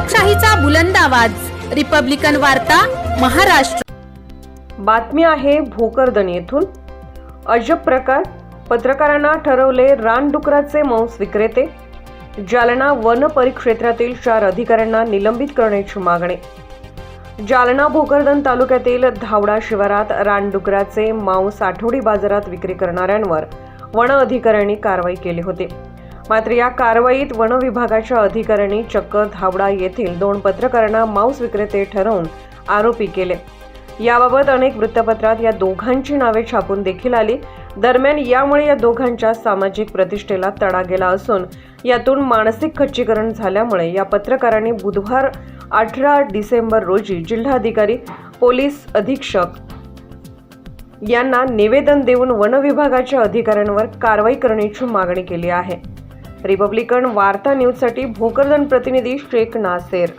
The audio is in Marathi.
लोकशाहीचा बुलंद आवाज, रिपब्लिकन वार्ता, महाराष्ट्र। बातमी आहे भोकरदन येथून। अजब प्रकार, पत्रकारांना ठरवले रानडुकराचे मांस विक्रेते। जालना वन परिक्षेत्रातील 4 अधिकाऱ्यांना निलंबित करण्याची मागणी। जालना भोकरदन तालुक्यातील धावडा शिवारात रानडुकराचे मांस आठवडी बाजारात विक्री करणाऱ्यांवर वन अधिकाऱ्यांनी कारवाई केली होती। मात्र या कारवाईत वन विभागाच्या अधिकाऱ्यांनी चक्क धावडा येथील 2 पत्रकारांना मांस विक्रेते ठरवून आरोपी केले। याबाबत अनेक वृत्तपत्रात या दोघांची नावे छापून देखील आली। दरम्यान यामुळे या दोघांच्या सामाजिक प्रतिष्ठेला तडा गेला असून यातून मानसिक खच्चीकरण झाल्यामुळे या पत्रकारांनी बुधवार 18 डिसेंबर रोजी जिल्हाधिकारी पोलीस अधीक्षक यांना निवेदन देऊन वन विभागाच्या अधिकाऱ्यांवर कारवाई करण्याची मागणी केली आहे। रिपब्लिकन वार्ता न्यूजसाठी भोकरदन प्रतिनिधी शेख नासेर।